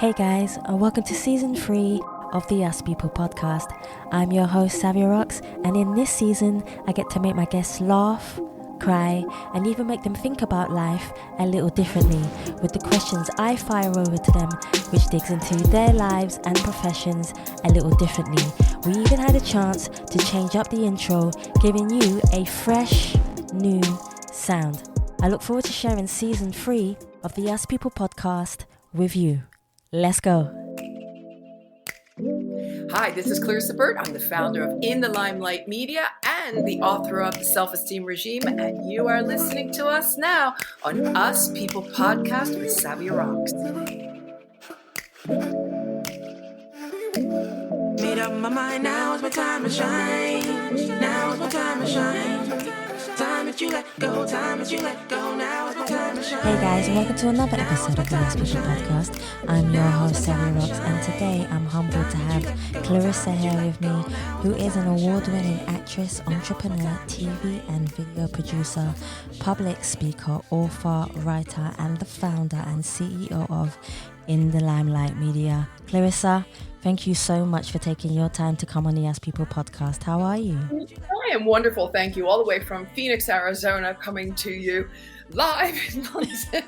Hey guys, and welcome to season 3 of the Us People podcast. I'm your host, Savia Rocks, and in this season, I get to make my guests laugh, cry, and even make them think about life a little differently with the questions I fire over to them, which digs into their lives and professions a little differently. We even had a chance to change up the intro, giving you a fresh, new sound. I look forward to sharing season 3 of the Us People podcast with you. Let's go. Hi, this is Clarissa Burt. I'm the founder of In the Limelight Media and the author of The Self-Esteem Regime, and you are listening to us now on Us People Podcast with Savia Rocks. Made up my mind, now is my time to shine. Now is my time to shine. Time that you let go, time that you let go, now is my time to shine. Hey guys, and welcome to another episode of the Us People podcast. I'm your host, Savia Rocks, and today I'm humbled to have Clarissa here with me, who is an award-winning actress, entrepreneur, TV and video producer, public speaker, author, writer, and the founder and CEO of In the Limelight Media. Clarissa, thank you so much for taking your time to come on the Us People podcast. How are you? I am wonderful, thank you. All the way from Phoenix, Arizona, coming to you live in London.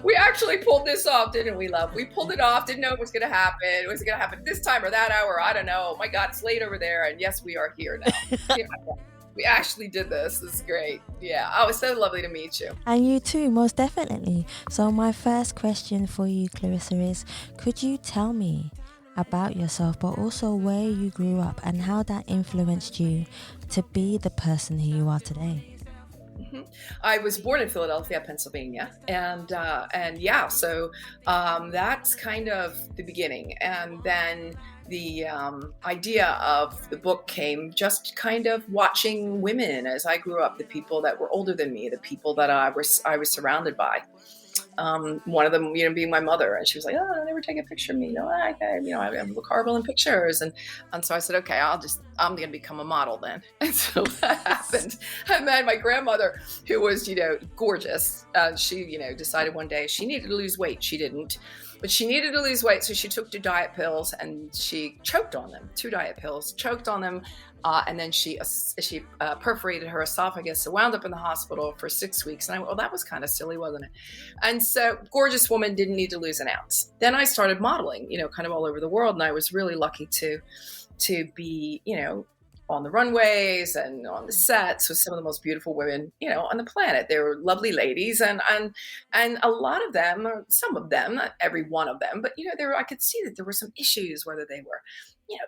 We actually pulled this off, didn't we, love? We pulled it off, didn't know it was going to happen. Was it going to happen this time or that hour? I don't know. Oh my God, it's late over there. And yes, we are here now. Yeah. We actually did this. This is great. Yeah. Oh, it's so lovely to meet you. And you too, most definitely. So my first question for you, Clarissa, is could you tell me about yourself, but also where you grew up and how that influenced you to be the person who you are today? I was born in Philadelphia, Pennsylvania, and yeah, so that's kind of the beginning. And then the idea of the book came just kind of watching women as I grew up, the people that were older than me, the people that I was surrounded by. One of them, being my mother, and she was like, "Oh, don't ever take a picture of me. I look horrible in pictures." And so I said, "Okay, I'm going to become a model then." And so that happened. And then my grandmother, who was, gorgeous, she, decided one day she needed to lose weight. She didn't, but she needed to lose weight, so she took 2 diet pills and she choked on them. 2 diet pills, choked on them. And then she perforated her esophagus, so wound up in the hospital for 6 weeks. And I went, well, that was kind of silly, wasn't it? And so gorgeous woman, didn't need to lose an ounce. Then I started modeling, kind of all over the world. And I was really lucky to be, on the runways and on the sets with some of the most beautiful women, on the planet. They were lovely ladies, and a lot of them, or some of them, not every one of them, but I could see that there were some issues, whether they were,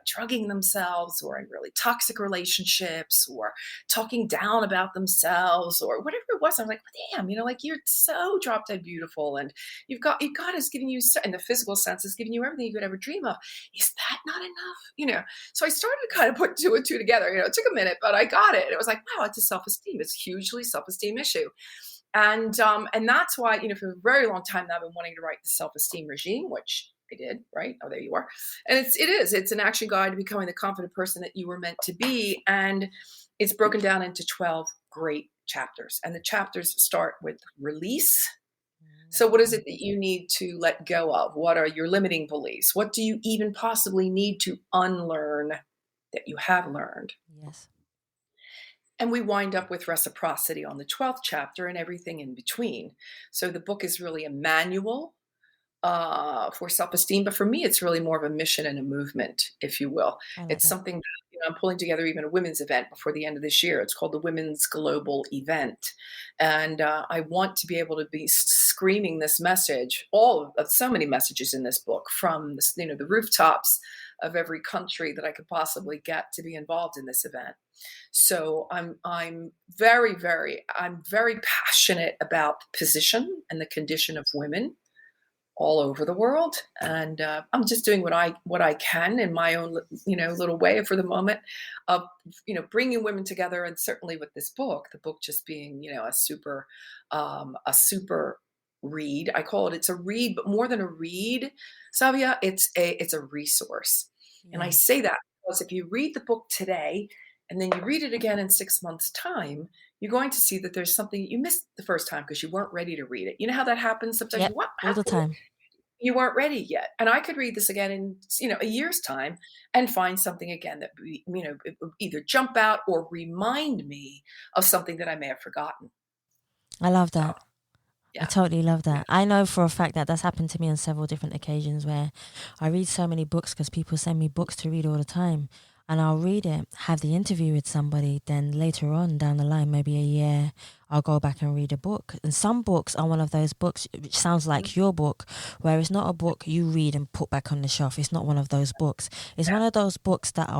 drugging themselves or in really toxic relationships or talking down about themselves or whatever it was. I was like, well, damn, you're so drop dead beautiful, and God has given you, in the physical sense, has given you everything you could ever dream of. Is that not enough? So I started to kind of put 2 and 2 together. It took a minute, but I got it. It was like, wow, it's a self-esteem. It's a hugely self-esteem issue. And that's why, for a very long time now, I've been wanting to write the self-esteem regime, which I did, right? Oh, there you are. And it's an action guide to becoming the confident person that you were meant to be. And it's broken down into 12 great chapters. And the chapters start with release. So what is it that you need to let go of? What are your limiting beliefs? What do you even possibly need to unlearn that you have learned? Yes. And we wind up with reciprocity on the 12th chapter and everything in between. So the book is really a manual for self-esteem, but for me, it's really more of a mission and a movement, if you will. It's something that I'm pulling together, even a women's event before the end of this year. It's called the Women's Global Event, and I want to be able to be screaming this message, all of so many messages in this book, from this, the rooftops of every country that I could possibly get to be involved in this event. So I'm very passionate about the position and the condition of women all over the world, and I'm just doing what I can in my own little way for the moment of bringing women together. And certainly with this book, the book just being a super read. I call it, it's a read, but more than a read, Savia, it's a resource. Yeah. And I say that because if you read the book today, and then you read it again in 6 months' time, you're going to see that there's something you missed the first time because you weren't ready to read it. You know how that happens sometimes? Yep, What? all How the come time. you weren't ready yet? And I could read this again in, a year's time and find something again that, it would either jump out or remind me of something that I may have forgotten. I love So, that. I yeah. totally love Yeah. that. I know for a fact that that's happened to me on several different occasions where I read so many books because people send me books to read all the time. And I'll read it, have the interview with somebody, then later on down the line, maybe a year, I'll go back and read a book. And some books are one of those books, which sounds like your book, where it's not a book you read and put back on the shelf. It's not one of those books. It's one of those books that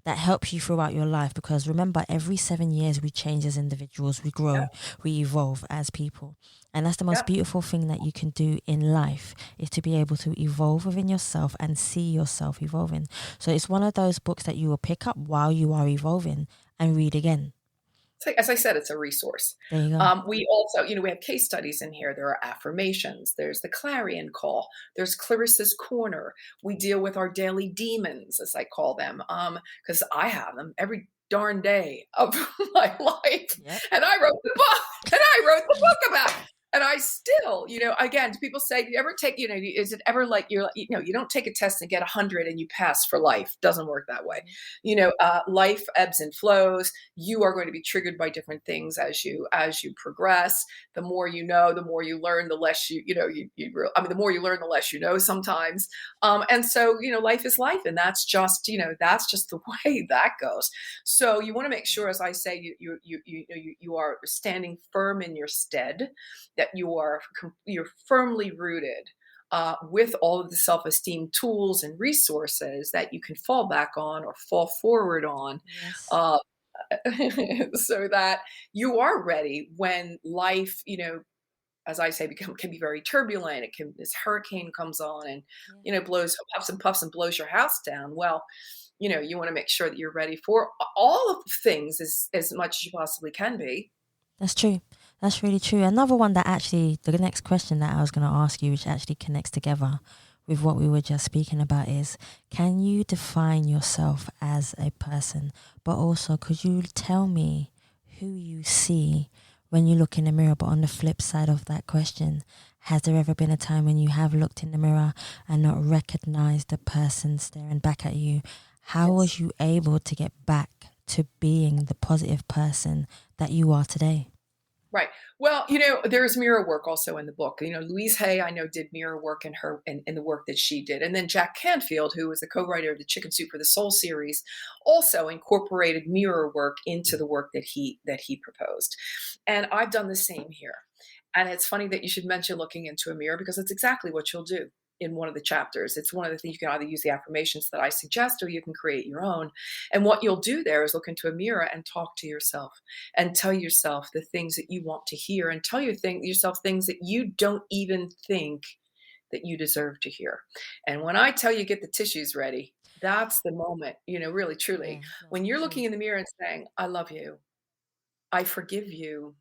help you throughout your life, because remember, every 7 years we change as individuals, we grow, we evolve as people. And that's the most beautiful thing that you can do in life, is to be able to evolve within yourself and see yourself evolving. So it's one of those books that you will pick up while you are evolving and read again. As I said, it's a resource. There you go. We also, we have case studies in here. There are affirmations. There's the clarion call. There's Clarissa's corner. We deal with our daily demons, as I call them, because I have them every darn day of my life. Yep. And I wrote the book about it. And I still, again, people say, do you ever take, is it ever like you don't take a test and get 100 and you pass for life? Doesn't work that way. Life ebbs and flows. You are going to be triggered by different things as you progress. The more you know, the more you learn, the less the more you learn, the less you know sometimes. And so, life is life, and that's just the way that goes. So you want to make sure, as I say, you are standing firm in your stead, that you're firmly rooted with all of the self-esteem tools and resources that you can fall back on or fall forward on. Yes. So that you are ready when life, as I say, can be very turbulent. This hurricane comes on and, blows, puffs and puffs and blows your house down. Well, you want to make sure that you're ready for all of the things as much as you possibly can be. That's true. That's really true. Another one that actually, the next question that I was going to ask you, which actually connects together with what we were just speaking about, is, can you define yourself as a person? But also, could you tell me who you see when you look in the mirror? But on the flip side of that question, has there ever been a time when you have looked in the mirror and not recognized the person staring back at you? How was you able to get back to being the positive person that you are today? Right. Well, there's mirror work also in the book. Louise Hay, I know, did mirror work in the work that she did. And then Jack Canfield, who was the co-writer of the Chicken Soup for the Soul series, also incorporated mirror work into the work that he proposed. And I've done the same here. And it's funny that you should mention looking into a mirror, because it's exactly what you'll do in one of the chapters. It's one of the things. You can either use the affirmations that I suggest, or you can create your own. And what you'll do there is look into a mirror and talk to yourself and tell yourself the things that you want to hear, and tell yourself things that you don't even think that you deserve to hear. And when I tell you, get the tissues ready, that's the moment, really, truly, when you're looking in the mirror and saying, I love you. I forgive you.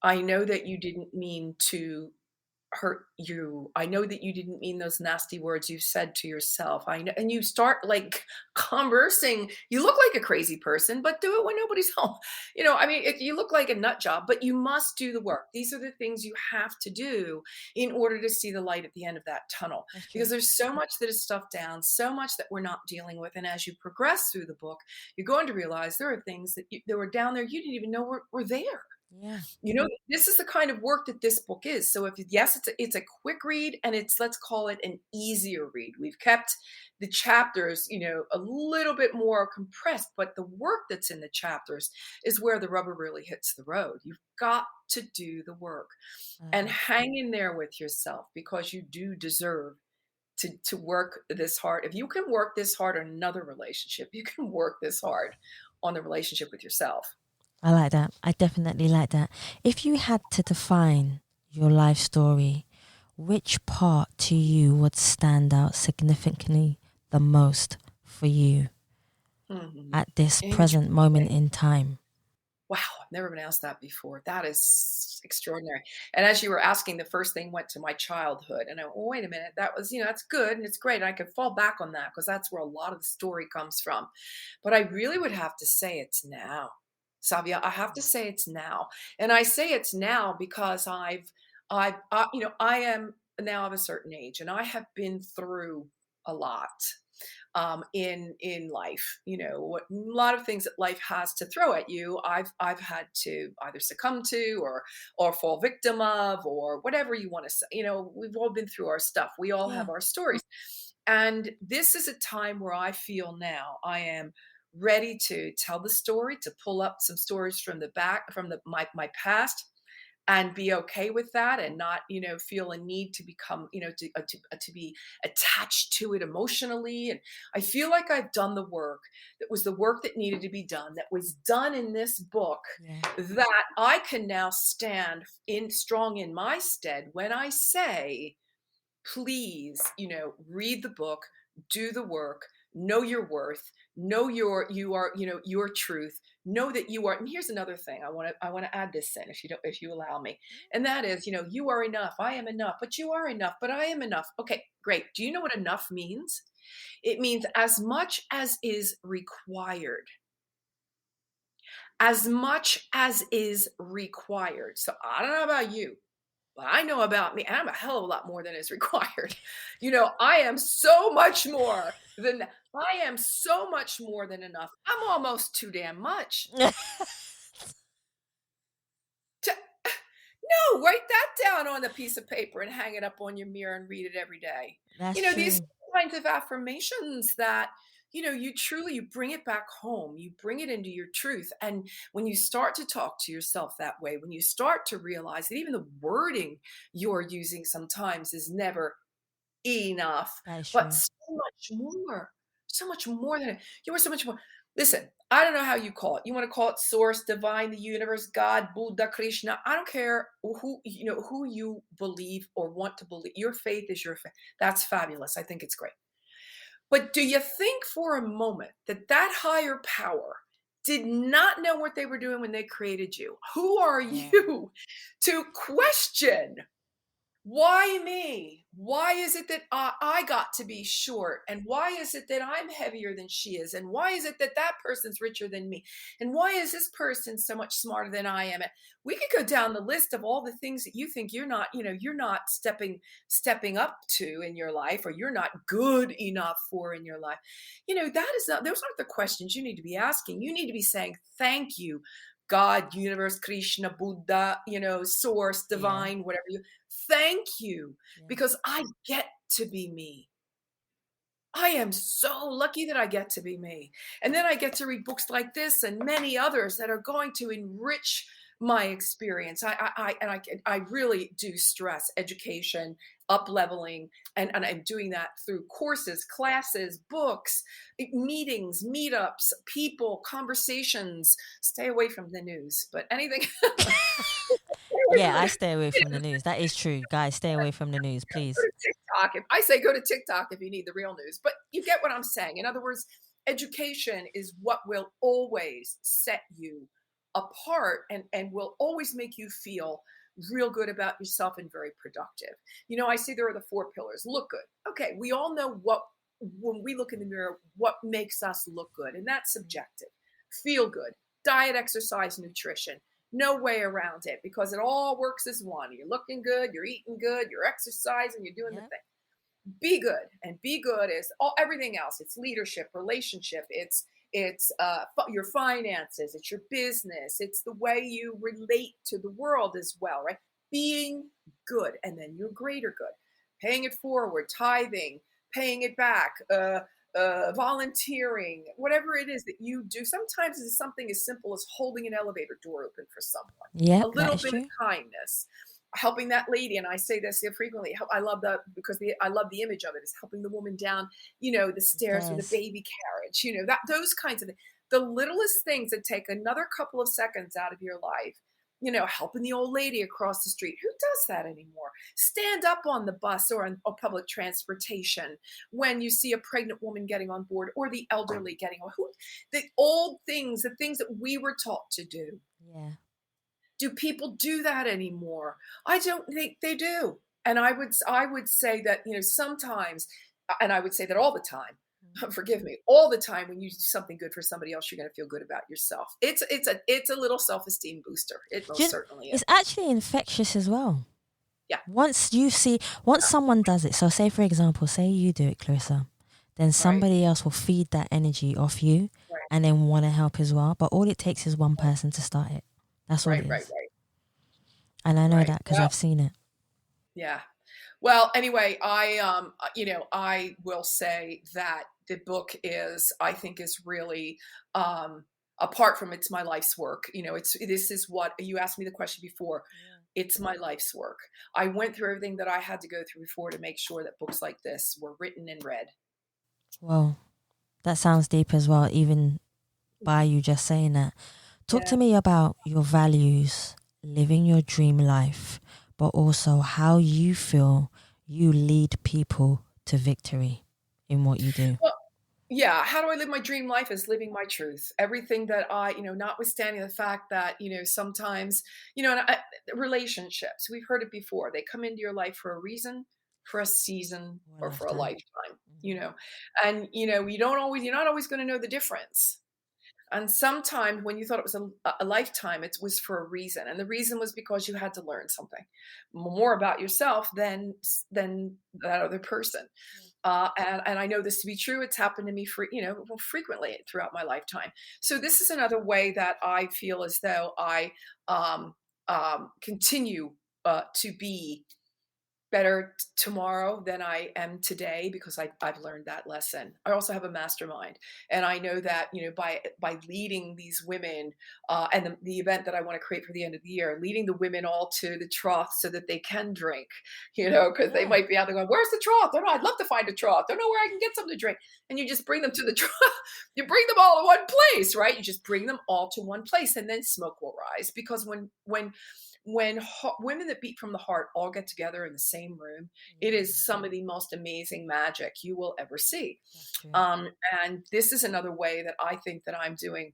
I know that you didn't mean to hurt you. I know that you didn't mean those nasty words you said to yourself. I know, and you start like conversing. You look like a crazy person, but do it when nobody's home. You look like a nut job, but you must do the work. These are the things you have to do in order to see the light at the end of that tunnel. Because there's so much that is stuffed down, so much that we're not dealing with. And as you progress through the book, you're going to realize there are things that were down there you didn't even know were there. Yeah. This is the kind of work that this book is. So it's a quick read, and let's call it an easier read. We've kept the chapters, a little bit more compressed, but the work that's in the chapters is where the rubber really hits the road. You've got to do the work and hang in there with yourself, because you do deserve to work this hard. If you can work this hard on another relationship, you can work this hard on the relationship with yourself. I like that. I definitely like that. If you had to define your life story, which part to you would stand out significantly the most for you at this present moment in time? Wow, I've never been asked that before. That is extraordinary. And as you were asking, the first thing went to my childhood. And I went, well, wait a minute, that was, that's good and it's great. And I could fall back on that because that's where a lot of the story comes from. But I really would have to say it's now. Savia, I have to say it's now. And I say it's now because I am now of a certain age and I have been through a lot in life. A lot of things that life has to throw at you. I've had to either succumb to or fall victim of or whatever you want to say. We've all been through our stuff. We all Yeah. have our stories, and this is a time where I feel now I am ready to tell the story, to pull up some stories from the back from my past and be okay with that and not feel a need to become to be attached to it emotionally. And I feel like I've done the work that was the work that needed to be done, that was done in this book, Yeah. that I can now stand in strong in my stead when I say, please, read the book, do the work, know your worth, know your truth, know that you are. And here's another thing I want to add this in, if you allow me. And that is, you are enough. I am enough, but you are enough, but I am enough. Okay, great. Do you know what enough means? It means as much as is required. As much as is required. So I don't know about you, but I know about me, and I'm a hell of a lot more than is required. I am so much more than enough. I'm almost too damn much. To, no, write that down on a piece of paper and hang it up on your mirror and read it every day. That's true. These kinds of affirmations that you bring it back home, you bring it into your truth. And when you start to talk to yourself that way, when you start to realize that even the wording you're using sometimes is never enough, That is but true. so much more than you are, so much more. Listen, I don't know how you call it. You want to call it source, divine, the universe, God, Buddha, Krishna. I don't care who you believe or want to believe. Your faith is your faith. That's fabulous. I think it's great. But do you think for a moment that higher power did not know what they were doing when they created you? Who are you to question? Why me? Why is it that I got to be short? And why is it that I'm heavier than she is? And why is it that that person's richer than me? And why is this person so much smarter than I am? And we could go down the list of all the things that you think you're not stepping up to in your life, or you're not good enough for in your life. Those aren't the questions you need to be asking. You need to be saying, thank you, God, universe, Krishna, Buddha, source, divine, whatever you. Thank you, because I get to be me. I am so lucky that I get to be me. And then I get to read books like this and many others that are going to enrich my experience. I really do stress education, up-leveling, and I'm doing that through courses, classes, books, meetings, meetups, people, conversations. Stay away from the news, but anything. Yeah, I stay away from the news. That is true. Guys, stay away from the news, Go please. to TikTok. If I say go to TikTok if you need the real news, but you get what I'm saying. In other words, education is what will always set you apart and will always make you feel real good about yourself and very productive. I see there are the 4 pillars. Look good. Okay, we all know when we look in the mirror, what makes us look good, and that's subjective. Feel good. Diet, exercise, nutrition. No way around it, because it all works as one. You're looking good, you're eating good, you're exercising, you're doing the thing. Be good, and be good is everything else. It's leadership, relationship, it's your finances, it's your business, it's the way you relate to the world as well, right? Being good, and then your greater good, paying it forward, tithing, paying it back, volunteering, whatever it is that you do. Sometimes it's something as simple as holding an elevator door open for someone. Yeah, A little that is bit true. of kindness, helping that lady. And I say this here frequently. I love I love the image of it. Is helping the woman down, the stairs with a baby carriage. Those kinds of things. The littlest things that take another couple of seconds out of your life. Helping the old lady across the street. Who does that anymore? Stand up on the bus or on public transportation when you see a pregnant woman getting on board, or the elderly getting on. The old things, the things that we were taught to do. Yeah. Do people do that anymore? I don't think they do. And I would say that, sometimes, and I would say that all the time, forgive me, all the time when you do something good for somebody else, you're going to feel good about yourself. It's a little self-esteem booster. It Do most you, certainly is. it's actually infectious as well. Yeah. Once someone does it, so say for example, say you do it, Clarissa, then Right. somebody else will feed that energy off you Right. and then want to help as well. But all it takes is one person to start it. That's all it Right. Right. is. Right. And I know Right. that because Well, I've seen it. yeah. Well, anyway, I will say that the book I think is really, apart from it's my life's work. This is what you asked me the question before. It's my life's work. I went through everything that I had to go through before to make sure that books like this were written and read. Well, that sounds deep as well, even by you just saying that. Talk to Yeah. me about your values, living your dream life, but also how you feel you lead people to victory in what you do. Well, yeah. How do I live my dream life? Is living my truth. Everything that notwithstanding the fact that, sometimes, relationships, we've heard it before. They come into your life for a reason, for a season, For a or for a lifetime. lifetime, Mhm. and, you're not always going to know the difference. And sometimes when you thought it was a lifetime, it was for a reason. And the reason was because you had to learn something more about yourself than that other person. And I know this to be true. It's happened to me frequently throughout my lifetime. So this is another way that I feel as though I um, continue to be better tomorrow than I am today because I've learned that lesson. I also have a mastermind, and I know that by leading these women and the event that I want to create for the end of the year, leading the women all to the trough so that they can drink, because they Yeah. might be out there going, "Where's the trough? Don't know. I'd love to find a trough. Don't know where I can get something to drink." And you just bring them to the trough. You bring them all to one place, right? You just bring them all to one place, and then smoke will rise because when women that beat from the heart all get together in the same room, it is some of the most amazing magic you will ever see. That's true. And this is another way that I think that I'm doing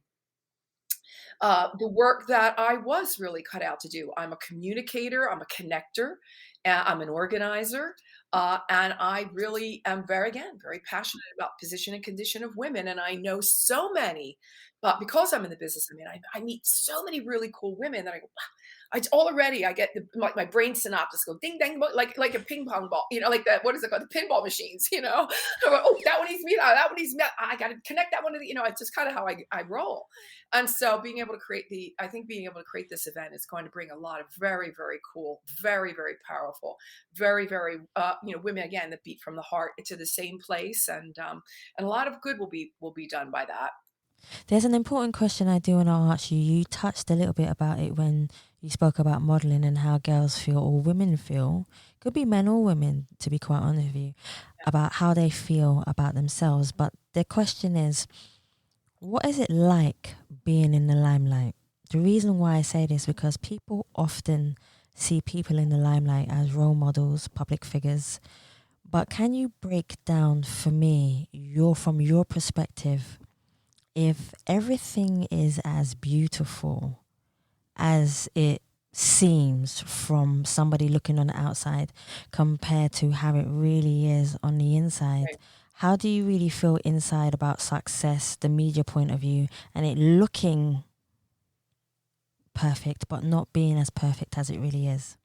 the work that I was really cut out to do. I'm a communicator, I'm a connector, I'm an organizer, and I really am very passionate about position and condition of women. And I know so many, but because I'm in the business, I meet so many really cool women that I go, wow, I get my brain synopsis go ding dang like a ping pong ball, like that. What is it called? The pinball machines, I'm like, oh, that one needs me. That one needs me. I got to connect that one to the. It's just kind of how I roll. And so being able to create this event is going to bring a lot of very, very cool, very, very powerful, very, very, women again that beat from the heart to the same place. And a lot of good will be done by that. There's an important question I do want to ask you. You touched a little bit about it when you spoke about modeling and how girls feel or women feel, could be men or women, to be quite honest with you, about how they feel about themselves. But the question is, what is it like being in the limelight? The reason why I say this is because people often see people in the limelight as role models, public figures. But can you break down for me, from your perspective, if everything is as beautiful as it seems from somebody looking on the outside compared to how it really is on the inside, Right. how do you really feel inside about success, the media point of view, and it looking perfect but not being as perfect as it really is?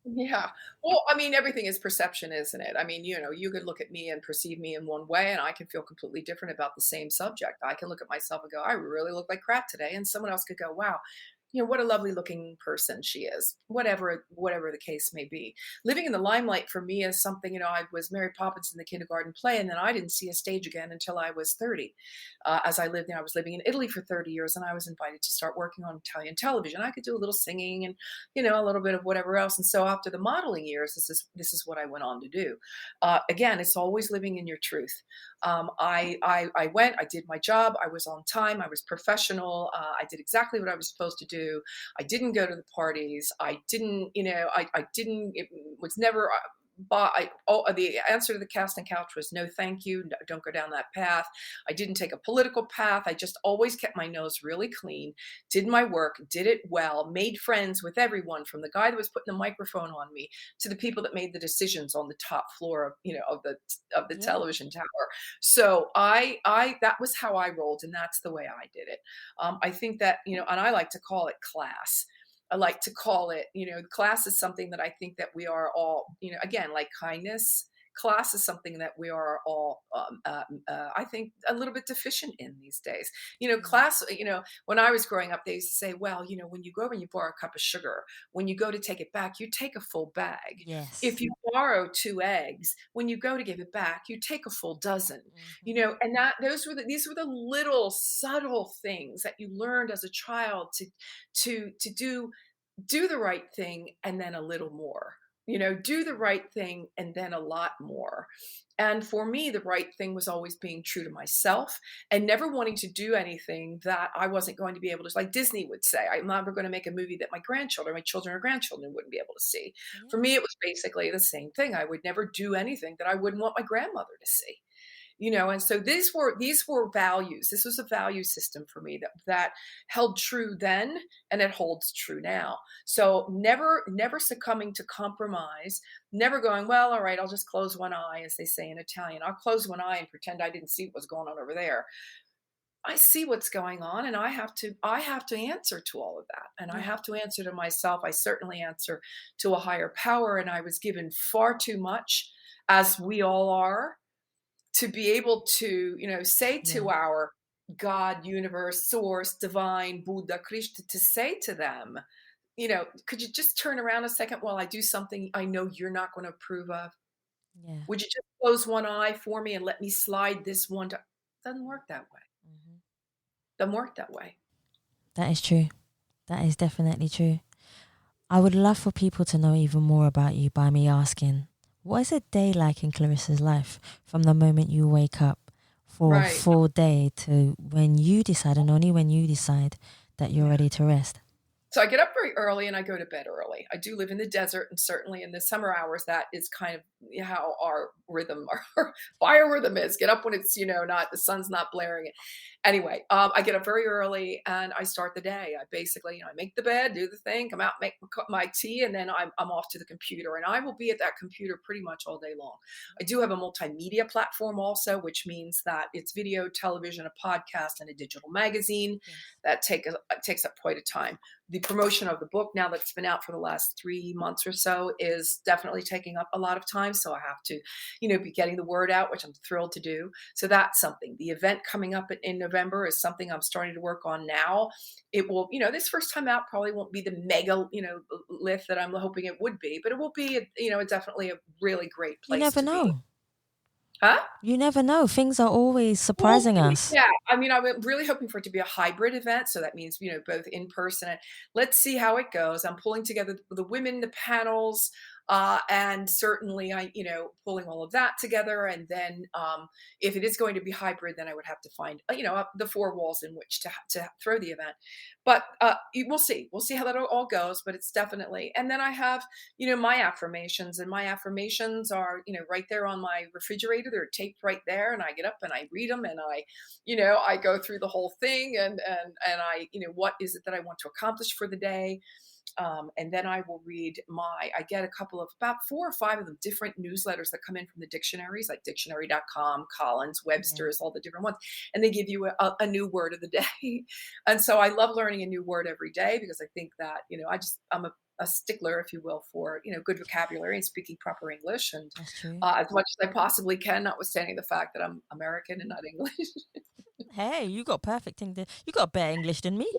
Yeah. Well, everything is perception, isn't it? You could look at me and perceive me in one way, and I can feel completely different about the same subject. I can look at myself and go, I really look like crap today. And someone else could go, wow, what a lovely looking person she is, whatever the case may be. Living in the limelight for me is something, I was Mary Poppins in the kindergarten play, and then I didn't see a stage again until I was 30. As I was living in Italy for 30 years, and I was invited to start working on Italian television. I could do a little singing and, a little bit of whatever else. And so after the modeling years, this is what I went on to do. Again, it's always living in your truth. I went, I did my job, I was on time, I was professional, I did exactly what I was supposed to do. I didn't go to the parties. I didn't, I didn't, it was never the answer to the casting couch was no, thank you. No, don't go down that path. I didn't take a political path. I just always kept my nose really clean, did my work, did it well, made friends with everyone, from the guy that was putting the microphone on me to the people that made the decisions on the top floor of, of the television tower. So that was how I rolled, and that's the way I did it. I think that, and I like to call it class. I like to call it, class is something that I think that we are all, again, like kindness. Class is something that we are all, I think, a little bit deficient in these days. Class, when I was growing up, they used to say, well, when you go over and you borrow a cup of sugar, when you go to take it back, you take a full bag. Yes. If you borrow 2 eggs, when you go to give it back, you take a full dozen. And these were the little subtle things that you learned as a child to do the right thing and then a little more. Do the right thing and then a lot more. And for me, the right thing was always being true to myself and never wanting to do anything that I wasn't going to be able to, like Disney would say, I'm never going to make a movie that my children or grandchildren wouldn't be able to see. Yeah. For me, it was basically the same thing. I would never do anything that I wouldn't want my grandmother to see. And so these were values. This was a value system for me that held true then, and it holds true now. So never succumbing to compromise, never going, well, all right, I'll just close one eye, as they say in Italian. I'll close one eye and pretend I didn't see what was going on over there. I see what's going on, and I have to answer to all of that. And I have to answer to myself. I certainly answer to a higher power, and I was given far too much, as we all are, to be able to, say to our God, universe, source, divine, Buddha, Krishna, to say to them, could you just turn around a second while I do something I know you're not going to approve of? Yeah. Would you just close one eye for me and let me slide this one? Doesn't work that way. Doesn't work that way. That is true. That is definitely true. I would love for people to know even more about you by me asking, what is a day like in Clarissa's life from the moment you wake up for a full day to when you decide, and only when you decide, that you're ready to rest? So I get up very early and I go to bed early. I do live in the desert, and certainly in the summer hours, that is kind of how our rhythm, our biorhythm is. Get up when it's, not, the sun's not blaring. Anyway, I get up very early and I start the day. I basically, I make the bed, do the thing, come out, make my tea, and then I'm off to the computer. And I will be at that computer pretty much all day long. I do have a multimedia platform also, which means that it's video, television, a podcast, and a digital magazine. That takes up quite a time. The promotion of the book, now that it's been out for the last 3 months or so, is definitely taking up a lot of time. So I have to, be getting the word out, which I'm thrilled to do. So that's something. The event coming up in November is something I'm starting to work on now. It will, this first time out probably won't be the mega, lift that I'm hoping it would be, but it will be, definitely a really great place. You never know. Be. Huh? You never know. Things are always surprising us. Yeah. I'm really hoping for it to be a hybrid event. So that means, both in person. And let's see how it goes. I'm pulling together the women, the panels, and certainly pulling all of that together. And then if it is going to be hybrid, then I would have to find, the 4 walls in which to throw the event. But we'll see. We'll see how that all goes. But it's definitely. And then I have, my affirmations, and my affirmations are, right there on my refrigerator. They're taped right there, and I get up and I read them, and I go through the whole thing, and I, what is it that I want to accomplish for the day. And then I will read I get a couple of about 4 or 5 of them different newsletters that come in from the dictionaries, like dictionary.com, Collins, Webster's, all the different ones. And they give you a new word of the day. And so I love learning a new word every day, because I think that, I'm a stickler, if you will, for, good vocabulary and speaking proper English. And as much as I possibly can, notwithstanding the fact that I'm American and not English. Hey, you got perfect English. You got better English than me.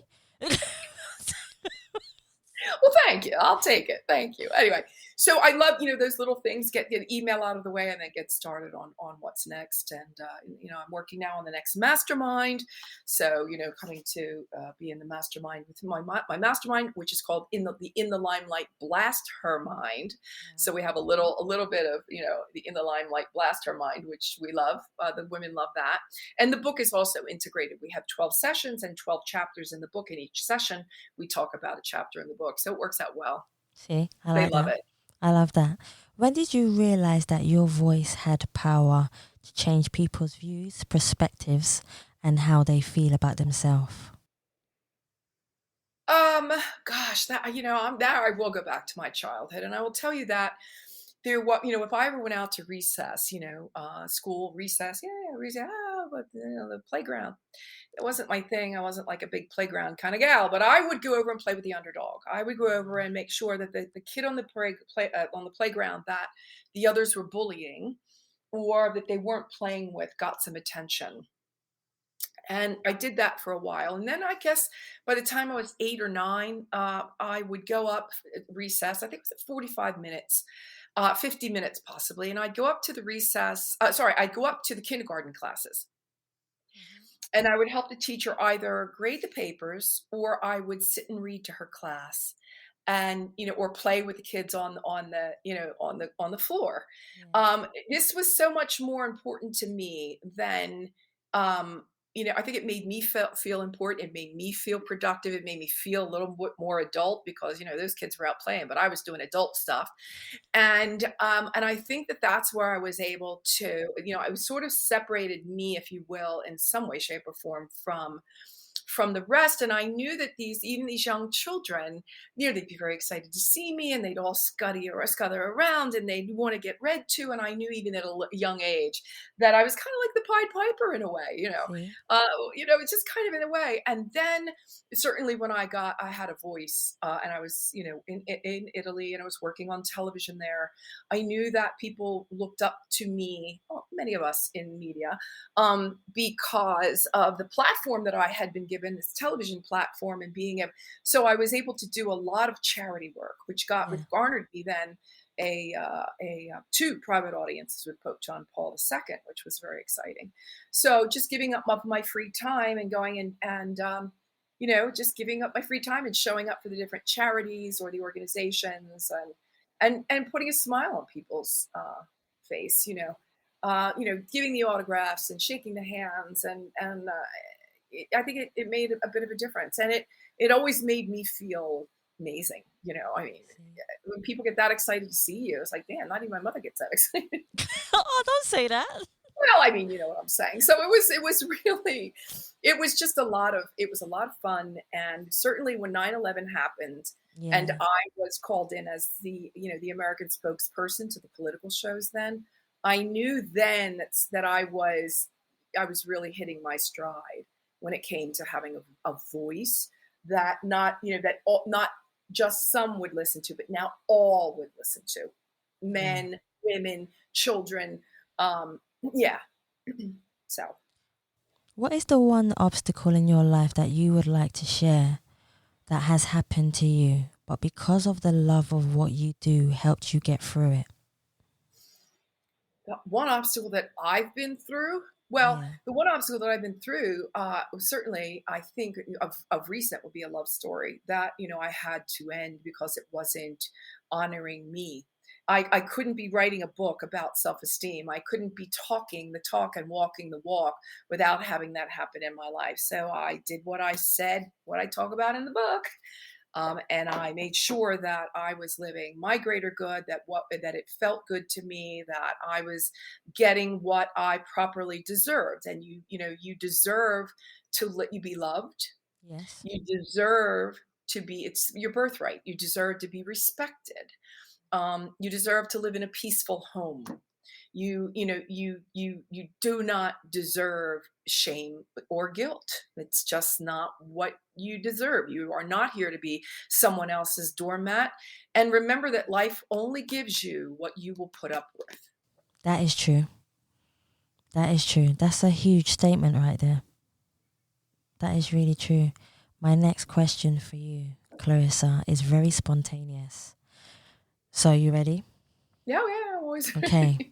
Well, thank you. I'll take it. Thank you. Anyway, so I love, those little things, get email out of the way and then get started on what's next. And, I'm working now on the next mastermind. So, coming to be in the mastermind with my mastermind, which is called In the Limelight Blast Her Mind. So we have a little bit of, the In the Limelight Blast Her Mind, which we love. The women love that. And the book is also integrated. We have 12 sessions and 12 chapters in the book. In each session, we talk about a chapter in the book. So it works out well. See, they love it. I love that. When did you realize that your voice had power to change people's views, perspectives, and how they feel about themselves? Gosh, that I will go back to my childhood, and I will tell you that if I ever went out to recess, school recess, yeah, recess, but the playground, it wasn't my thing. I wasn't like a big playground kind of gal, but I would go over and play with the underdog. I would go over and make sure that the kid on the on the playground that the others were bullying or that they weren't playing with got some attention. And I did that for a while. And then I guess by the time I was 8 or 9, I would go up at recess. I think it was at 45 minutes, 50 minutes possibly. And I'd go up to the recess. I'd go up to the kindergarten classes. And I would help the teacher either grade the papers or I would sit and read to her class and or play with the kids on the floor. This was so much more important to me than I think it made me feel important. It made me feel productive. It made me feel a little bit more adult because those kids were out playing, but I was doing adult stuff. And I think that that's where I was able to, I was sort of separated me, if you will, in some way, shape, or form from the rest. And I knew that even these young children, they'd be very excited to see me and they'd all scuttle around and they'd want to get read to. And I knew even at a young age that I was kind of like the Pied Piper in a way, it's just kind of in a way. And then certainly when I had a voice and I was, in Italy and I was working on television there, I knew that people looked up to me, many of us in media, because of the platform that I had been given, this television platform, and so I was able to do a lot of charity work, which garnered me then two private audiences with Pope John Paul II, which was very exciting. So just giving up my free time and going and just giving up my free time and showing up for the different charities or the organizations and putting a smile on people's face, giving the autographs and shaking the hands and I think it made a bit of a difference, and it always made me feel amazing. When people get that excited to see you, it's like, damn, not even my mother gets that excited. Oh, don't say that. Well, you know what I'm saying. So it was just a lot of fun. And certainly when 9/11 happened and I was called in as the American spokesperson to the political shows, then I knew then that I was really hitting my stride when it came to having a voice that not just some would listen to, but now all would listen to. Men, women, children. So. What is the one obstacle in your life that you would like to share that has happened to you, but because of the love of what you do, helped you get through it? One obstacle that I've been through? Well, the one obstacle that I've been through, certainly, I think of recent would be a love story that, I had to end because it wasn't honoring me. I couldn't be writing a book about self-esteem. I couldn't be talking the talk and walking the walk without having that happen in my life. So I did what I said, what I talk about in the book. And I made sure that I was living my greater good, that it felt good to me, that I was getting what I properly deserved. And you deserve to be loved. Yes. You deserve it's your birthright. You deserve to be respected. You deserve to live in a peaceful home. You do not deserve shame or guilt. It's just not what you deserve. You are not here to be someone else's doormat. And remember that life only gives you what you will put up with. That is true. That is true. That's a huge statement right there. That is really true. My next question for you, Clarissa, is very spontaneous. So you ready? Yeah, I'm always ready. Okay.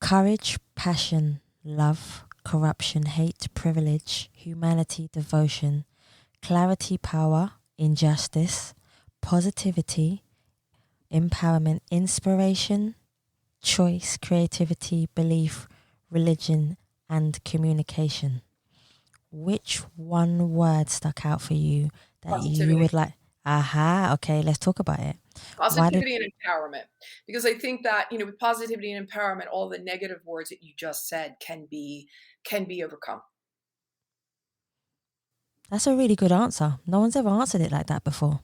Courage, passion, love, corruption, hate, privilege, humanity, devotion, clarity, power, injustice, positivity, empowerment, inspiration, choice, creativity, belief, religion, and communication. Which one word stuck out for you that Positivity. you would like? Aha. Okay, let's talk about it. Why did? Positivity and empowerment. Because I think that, with positivity and empowerment, all the negative words that you just said can be overcome. That's a really good answer. No one's ever answered it like that before.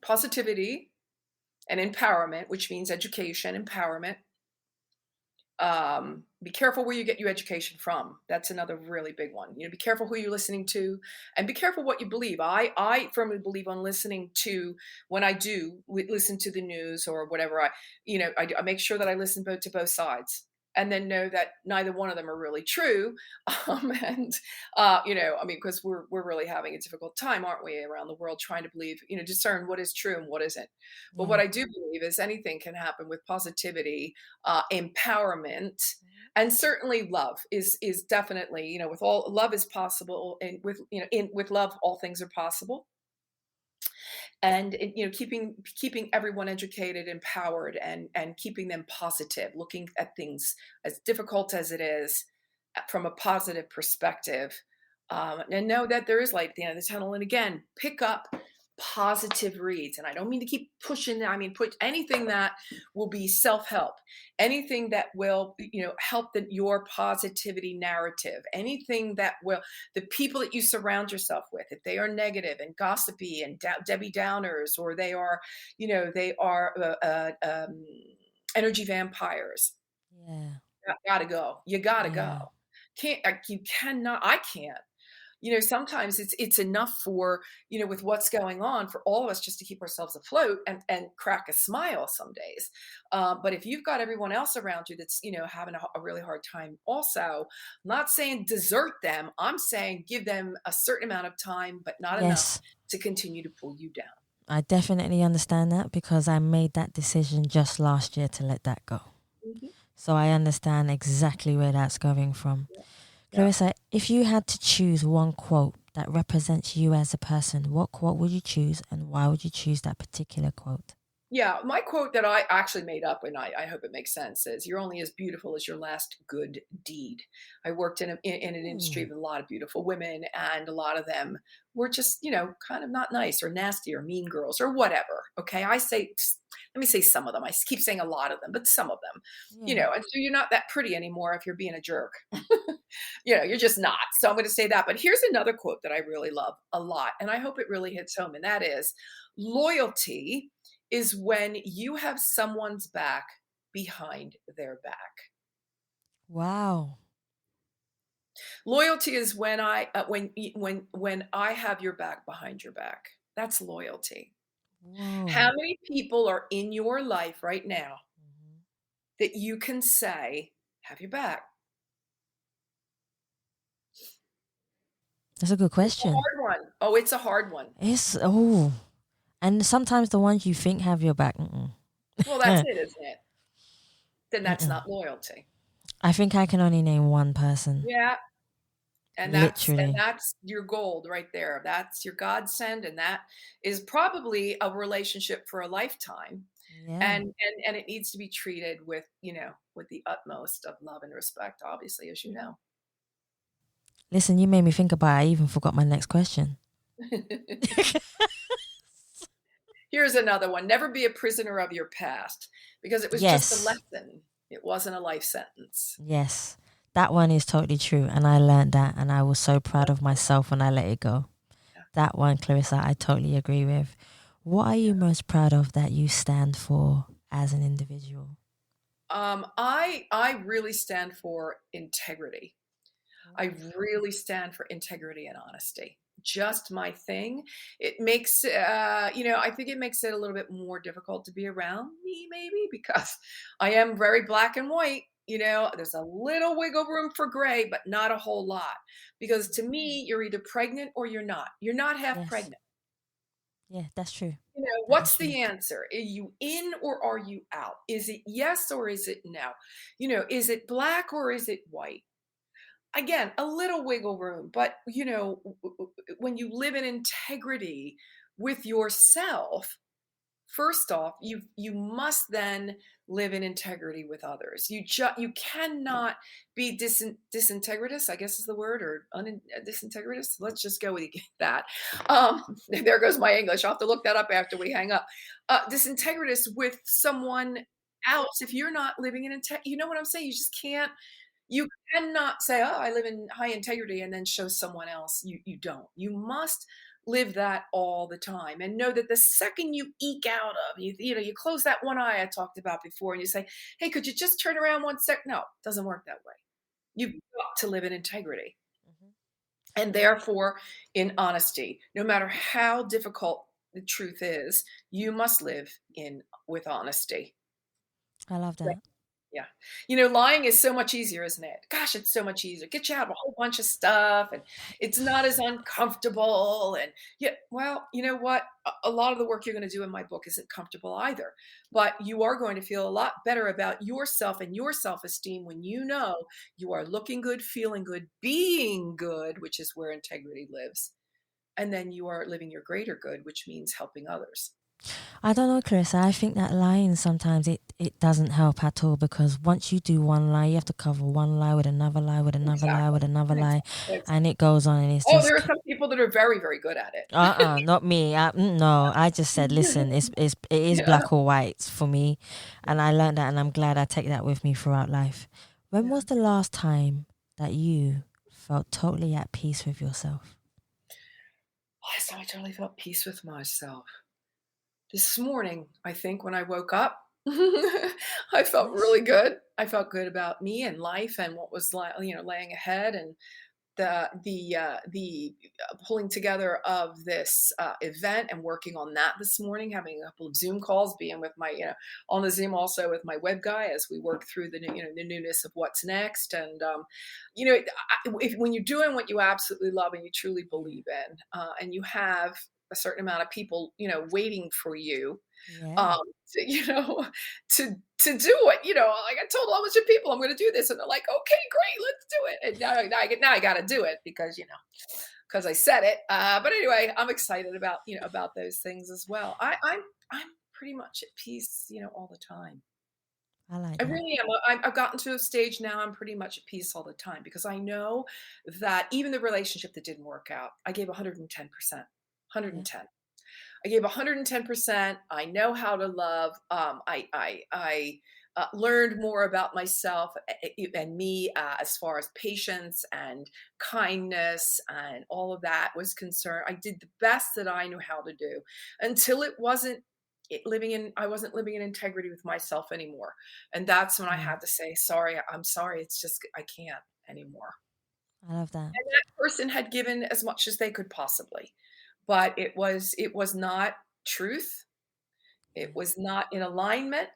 Positivity and empowerment, which means education, empowerment. Be careful where you get your education from. That's another really big one. Be careful who you're listening to, and be careful what you believe. I firmly believe on listening to, when I do listen to the news or whatever. I make sure that I listen to both sides, and then know that neither one of them are really true. And because we're really having a difficult time, aren't we, around the world, trying to believe, discern what is true and what isn't. But what Yeah. I do believe is anything can happen with positivity, empowerment, and certainly love is definitely, with all love is possible, and with love all things are possible. And keeping everyone educated, empowered, and keeping them positive, looking at things as difficult as it is, from a positive perspective, and know that there is light at the end of the tunnel. And again, pick up positive reads, and I don't mean to keep pushing. I mean, put anything that will be self-help, anything that will help your positivity narrative, anything that will, the people that you surround yourself with, if they are negative and gossipy and Debbie Downers, or they are energy vampires, Yeah. gotta go. You gotta go. Yeah. You cannot. I can't. Sometimes it's enough for, with what's going on, for all of us just to keep ourselves afloat and crack a smile some days. But if you've got everyone else around you that's, having a really hard time also, I'm not saying desert them. I'm saying give them a certain amount of time, but not enough Yes. to continue to pull you down. I definitely understand that because I made that decision just last year to let that go. Mhm. So I understand exactly where that's going from. Yeah. Clarissa, if you had to choose one quote that represents you as a person, what quote would you choose and why would you choose that particular quote? Yeah, my quote that I actually made up, and I hope it makes sense, is "You're only as beautiful as your last good deed." I worked in an industry Ooh. with a lot of beautiful women, and a lot of them were just, kind of not nice or nasty or mean girls or whatever. Okay, let me say some of them. I keep saying a lot of them, but some of them, Yeah. and so you're not that pretty anymore if you're being a jerk. You're just not. So I'm going to say that. But here's another quote that I really love a lot, and I hope it really hits home, and that is, "Loyalty is when you have someone's back behind their back." Wow. Loyalty is when I have your back behind your back. That's loyalty. How Whoa. many people are in your life right now Mhm. that you can say have your back? That's a good It's a question. hard one. Oh, it's a hard one. And sometimes the ones you think have your back. Mm-mm. Well, that's it, isn't it? Then that's Mm-mm. not loyalty. I think I can only name one person. Yeah. And Literally. that's your gold right there. That's your godsend, and that is probably a relationship for a lifetime. Yeah. And it needs to be treated with, with the utmost of love and respect, obviously, as you know. Listen, you made me think about it. I even forgot my next question. Here's another one. Never be a prisoner of your past, because it was just a Yes. lesson. It wasn't a life sentence. Yes. That one is totally true. And I learned that. And I was so proud of myself when I let it go. Yeah. That one, Clarissa, I totally agree with. What are you most proud of that you stand for as an individual? I really stand for integrity. I really stand for integrity and honesty. Just my thing. It makes, I think it makes it a little bit more difficult to be around me, maybe, because I am very black and white. There's a little wiggle room for gray, but not a whole lot. Because to me, you're either pregnant or you're not. You're not half Yes. pregnant. Yeah, that's true. That is What's true. the answer? Are you in or are you out? Is it yes or is it no? Is it black or is it white? Again, a little wiggle room, but when you live in integrity with yourself, first off, you must then live in integrity with others. You cannot be disintegratous, I guess is the word, or disintegratous. Let's just go with that. There goes my English. I'll have to look that up after we hang up. Disintegratous with someone else if you're not living in integrity. You know what I'm saying? You just can't. You cannot say, "Oh, I live in high integrity," and then show someone else. You don't. You must live that all the time, and know that the second you eke out of you close that one eye I talked about before, and you say, "Hey, could you just turn around one sec?" No, it doesn't work that way. You've got to live in integrity, Mhm. and therefore in honesty. No matter how difficult the truth is, you must live in with honesty. I love that. Yeah. Lying is so much easier, isn't it? Gosh, it's so much easier. Get you out of a whole bunch of stuff, and it's not as uncomfortable. And yeah, well, you know what? A lot of the work you're going to do in my book isn't comfortable either. But you are going to feel a lot better about yourself and your self-esteem when you know you are looking good, feeling good, being good, which is where integrity lives. And then you are living your greater good, which means helping others. I don't know, Clarissa. I think that lying sometimes it doesn't help at all, because once you do one lie, you have to cover one lie with another lie with another lie Exactly. with another lie, Exactly. and it goes on, and it's Oh, there are just some people that are very, very good at it. not me. No, I just said, listen, it is Yeah. black or white for me, and I learned that, and I'm glad I take that with me throughout life. When Yeah. was the last time that you felt totally at peace with yourself? Last time I totally felt peace with myself. This morning, I think, when I woke up, I felt Nice. really good. I felt good about me and life and what was laying ahead, and the pulling together of this event and working on that this morning, having a couple of Zoom calls, being with my on the Zoom also with my web guy as we work through the newness of what's next. And when you're doing what you absolutely love and you truly believe in, and you have a certain amount of people waiting for you, Yeah. um, to, to do it. Like I told a bunch of people I'm going to do this, and they're like, "Okay, great, let's do it." And now I got to do it because I said it. But anyway, I'm excited about those things as well. I'm pretty much at peace, all the time. I like I that. really am. I've gotten to a stage now. I'm pretty much at peace all the time because I know that even the relationship that didn't work out, I gave 110%, Yeah. 110. I gave 110%. I know how to love. I learned more about myself and me as far as patience and kindness and all of that was concerned. I did the best that I knew how to do until it wasn't I wasn't living in integrity with myself anymore. And that's when I Yeah. had to say, sorry, I'm sorry. It's just, I can't anymore. I love that. And that person had given as much as they could possibly, but it was not truth. It Yeah. was not in alignment,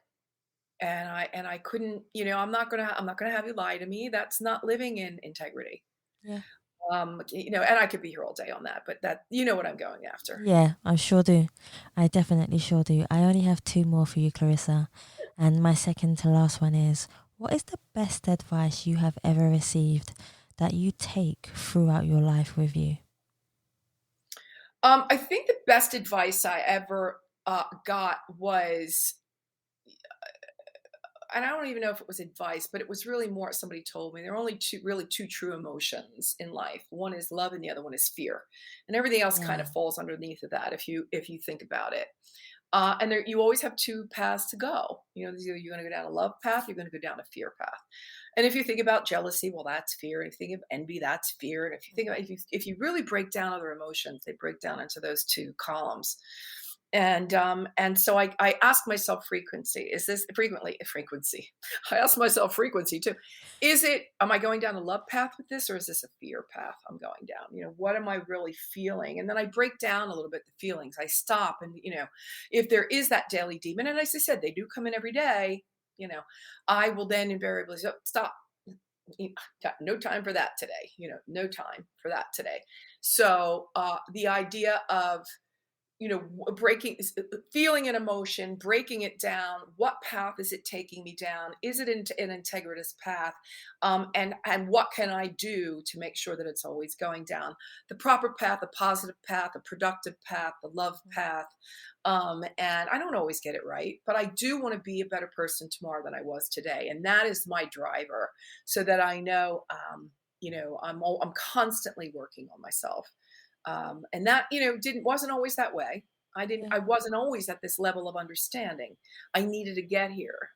and I couldn't, I'm not gonna have you lie to me. That's not living in integrity. Yeah. And I could be here all day on that, but that what I'm going after. Yeah, I sure do. I definitely sure do. I only have two more for you, Clarissa. And my second to last one is, what is the best advice you have ever received that you take throughout your life with you? I think the best advice I ever got was, and I don't even know if it was advice, but it was really more somebody told me there are only two true emotions in life. One is love, and the other one is fear, and everything else kind Yeah. of falls underneath of that if you think about it. And there, you always have two paths to go. Either you're going to go down a love path, you're going to go down a fear path. And if you think about jealousy, well, that's fear. And if you think of envy, that's fear. And if you think about if you really break down other emotions, they break down into those two columns. And so I ask myself frequency. Is this frequency? I ask myself frequency too. Am I going down a love path with this, or is this a fear path I'm going down? What am I really feeling? And then I break down a little bit the feelings. I stop and, if there is that daily demon, and as I said, they do come in every day, I will then invariably say, stop. Got no time for that today. No time for that today. So the idea of breaking, feeling an emotion, breaking it down. What path is it taking me down? Is it an integritous path? And what can I do to make sure that it's always going down the proper path, a positive path, a productive path, the love path? And I don't always get it right, but I do want to be a better person tomorrow than I was today, and that is my driver. So that I know, I'm constantly working on myself. And that, wasn't always that way. Yeah. I wasn't always at this level of understanding. I needed to get here.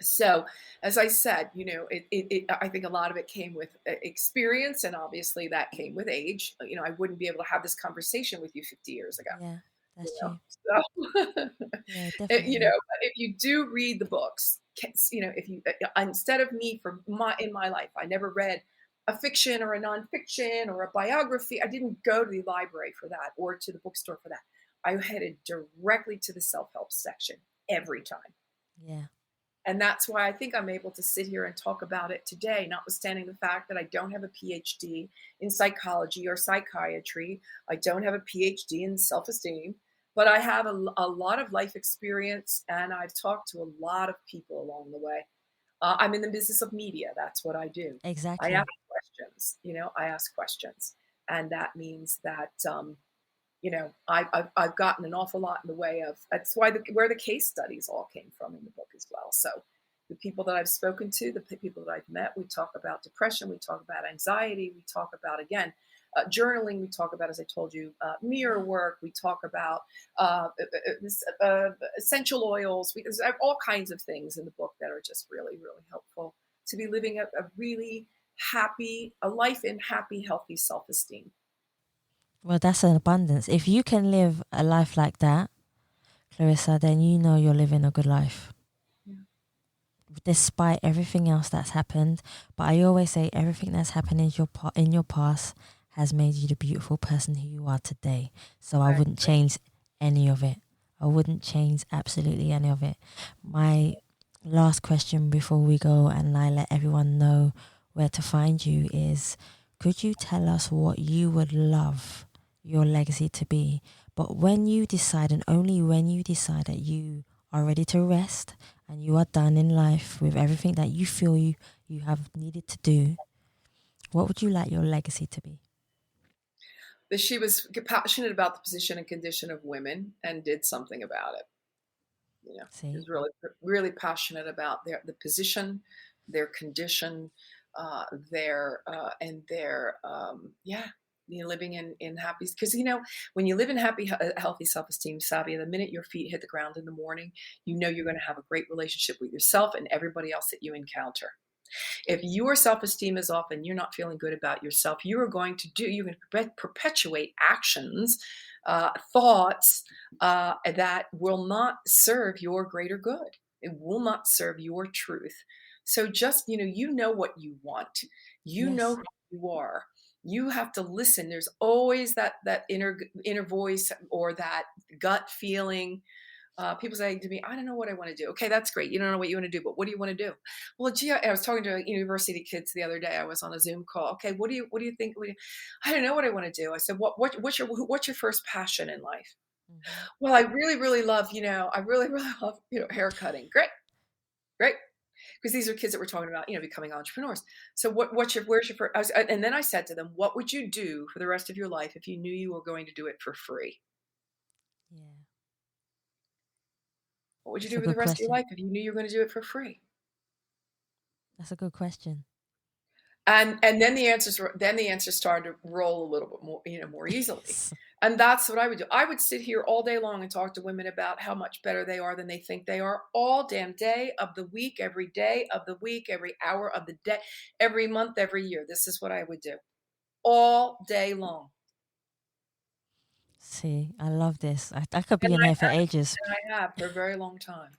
So as I said, I think a lot of it came with experience, and obviously that came with age. I wouldn't be able to have this conversation with you 50 years ago. Yeah, that's You know, true. so Yeah, you definitely. know, if you do read the books, if you instead of me in my life, I never read a fiction or a nonfiction or a biography. I didn't go to the library for that or to the bookstore for that. I headed directly to the self-help section every time. Yeah. And that's why I think I'm able to sit here and talk about it today, notwithstanding the fact that I don't have a PhD in psychology or psychiatry. I don't have a PhD in self-esteem, but I have a lot of life experience, and I've talked to a lot of people along the way. I'm in the business of media. That's what I do. I ask Exactly. questions. I ask questions, and that means that I've gotten an awful lot in the way of. That's why where the case studies all came from in the book as well. So the people that I've spoken to, the people that I've met, we talk about depression, we talk about anxiety, we talk about, again, journaling, we talk about, as I told you, mirror work, we talk about essential oils. There's all kinds of things in the book that are just really, really helpful to be living a really a life in happy, healthy self-esteem. Well, that's an abundance. If you can live a life like that, Clarissa, then you know you're living a good life. Yeah. Despite everything else that's happened. But I always say everything that's happened in your past has made you the beautiful person who you are today. So I Right. wouldn't change any of it. I wouldn't change absolutely any of it. My last question before we go and I let everyone know where to find you is, could you tell us what you would love your legacy to be? But when you decide, and only when you decide that you are ready to rest and you are done in life with everything that you feel you have needed to do, what would you like your legacy to be? That she was passionate about the position and condition of women and did something about it. She See? was really, really passionate about the position, their condition, yeah, living in happy. Because when you live in happy, healthy self-esteem, Savia, the minute your feet hit the ground in the morning, you're going to have a great relationship with yourself and everybody else that you encounter. If your self-esteem is off and you're not feeling good about yourself, you're going to perpetuate actions, thoughts that will not serve your greater good. It will not serve your truth. So just, what you want. You know Yes. who you are. You have to listen. There's always that inner voice or that gut feeling. People say to me, I don't know what I want to do. Okay, that's great. You don't know what you want to do, but what do you want to do? Well, gee, I was talking to university kids the other day. I was on a Zoom call. Okay, what do you think? I don't know what I want to do. I said, what's your first passion in life? Mm-hmm. Well, I really, really love, I really, really love, hair cutting. Great, great. Because these are kids that we're talking about, becoming entrepreneurs. So where's your first, and then I said to them, what would you do for the rest of your life if you knew you were going to do it for free? Yeah. What would you That's do a for the good rest of your question. life if you knew you were going to do it for free? That's a good question. And then the answers started to roll a little bit more, more easily. Yes. And that's what I would do. I would sit here all day long and talk to women about how much better they are than they think they are, all damn day of the week, every day of the week, every hour of the day, every month, every year. This is what I would do all day long. See, I love this. I could And be in here for ages. I have for a very long time.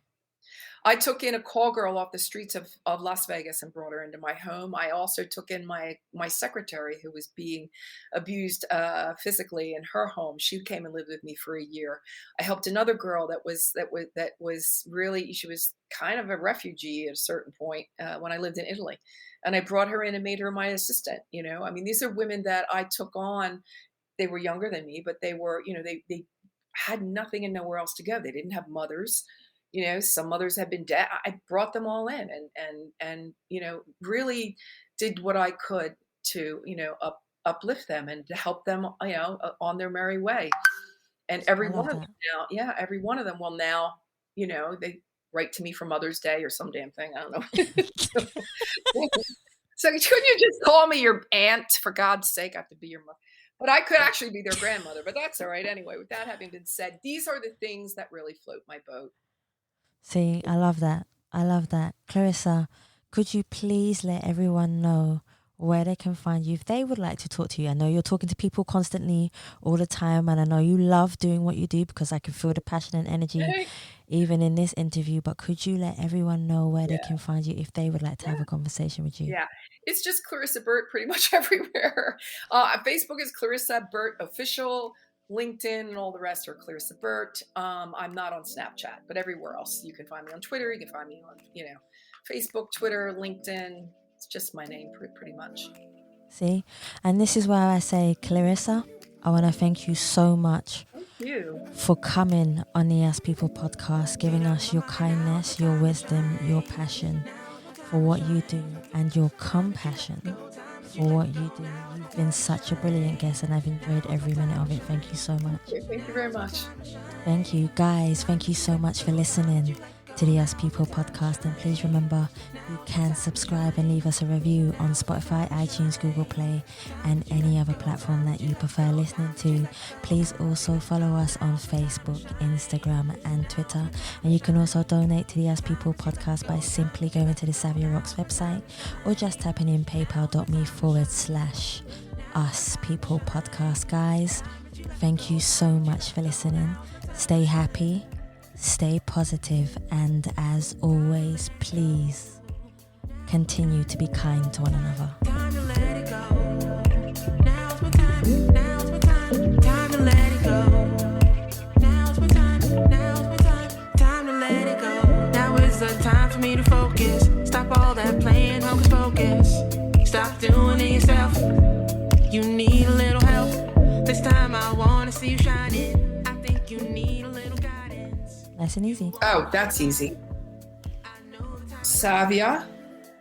I took in a call girl off the streets of Las Vegas and brought her into my home. I also took in my secretary who was being abused physically in her home. She came and lived with me for a year. I helped another girl that was really, she was kind of a refugee at a certain point when I lived in Italy, and I brought her in and made her my assistant. These are women that I took on they were younger than me, but they were, they had nothing and nowhere else to go. They didn't have mothers. Some mothers had been dead. I brought them all in and really did what I could to, uplift them and to help them, on their merry way. And every one of them now, every one of them will now, they write to me for Mother's Day or some damn thing. I don't know. So couldn't you just call me your aunt, for God's sake? I have to be your mother. But I could actually be their grandmother, but that's all right. Anyway, with that having been said, these are the things that really float my boat. See, I love that. I love that. Clarissa, could you please let everyone know where they can find you if they would like to talk to you? I know you're talking to people constantly all the time, and I know you love doing what you do because I can feel the passion and energy even in this interview, but could you let everyone know where they can find you if they would like to have a conversation with you? Yeah, it's just Clarissa Burt pretty much everywhere. Facebook is Clarissa Burt Official. LinkedIn and all the rest are Clarissa Burt. I'm not on Snapchat, but everywhere else you can find me on Twitter. You can find me on, Facebook, Twitter, LinkedIn. It's just my name pretty much. See, and this is where I say, Clarissa, I want to thank you so much. Thank you for coming on the As People podcast, giving us your kindness, your wisdom, your passion for what you do, and your compassion for what you do. You've been such a brilliant guest, and I've enjoyed every minute of it. Thank you so much. Thank you very much. Thank you, guys. Thank you so much for listening to the As People podcast, and please remember you can subscribe and leave us a review on Spotify, iTunes, Google Play, and any other platform that you prefer listening to. Please also follow us on Facebook, Instagram, and Twitter, and you can also donate to the As People podcast by simply going to the Savia Rocks website or just typing in paypal.me/Us People podcast. Guys, thank you so much for listening. Stay happy, stay positive, and as always, please continue to be kind to one another. Time to let it go. Now's my time. Now's my time. Time to let it go. Now's my time. Now's my time. Time to let it go. Now is the time for me to focus. Stop all that playing hocus pocus. Stop doing it yourself. You need a little help. This time I want to see you shining. I think you need a little guidance. Nice and easy. Oh, that's easy. Savia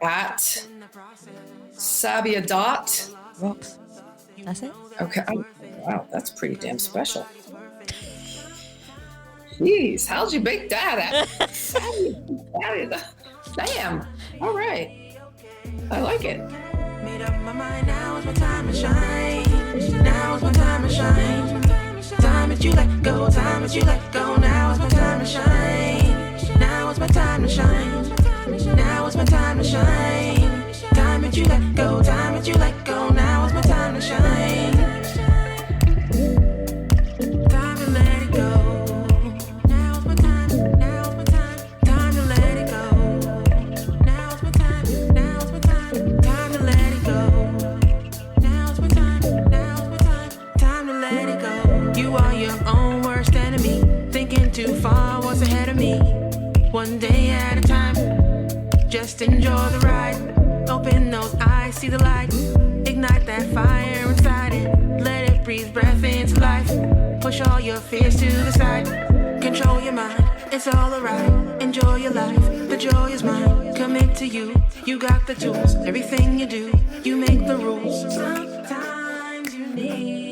at Savia dot Rocks. That's it? Okay. Oh, wow, that's pretty damn special. Jeez, how'd you bake that? Damn. All right. I like it. Made up my mind, now is my time to shine. Now is my time to shine. Time that you let go, time that you let go. Now is my time to shine. Now is my time to shine. Now is my time to shine. Time that you let go, time that you let go. Now is my time to shine. Time to let it go. Now is my time. Now is my time. Time to let it go. Now is my time. Now is my time. Time to let it go. Now is my time. Now is my time. Time to let it go. You are your own worst enemy. Thinking too far, what's ahead of me? One day at a time. Just enjoy the ride. Open those eyes, see the light. Ignite that fire inside it. Let it breathe breath into life. Push all your fears to the side. Control your mind, it's all alright. Enjoy your life, the joy is mine. Commit to you, you got the tools. Everything you do, you make the rules. Sometimes you need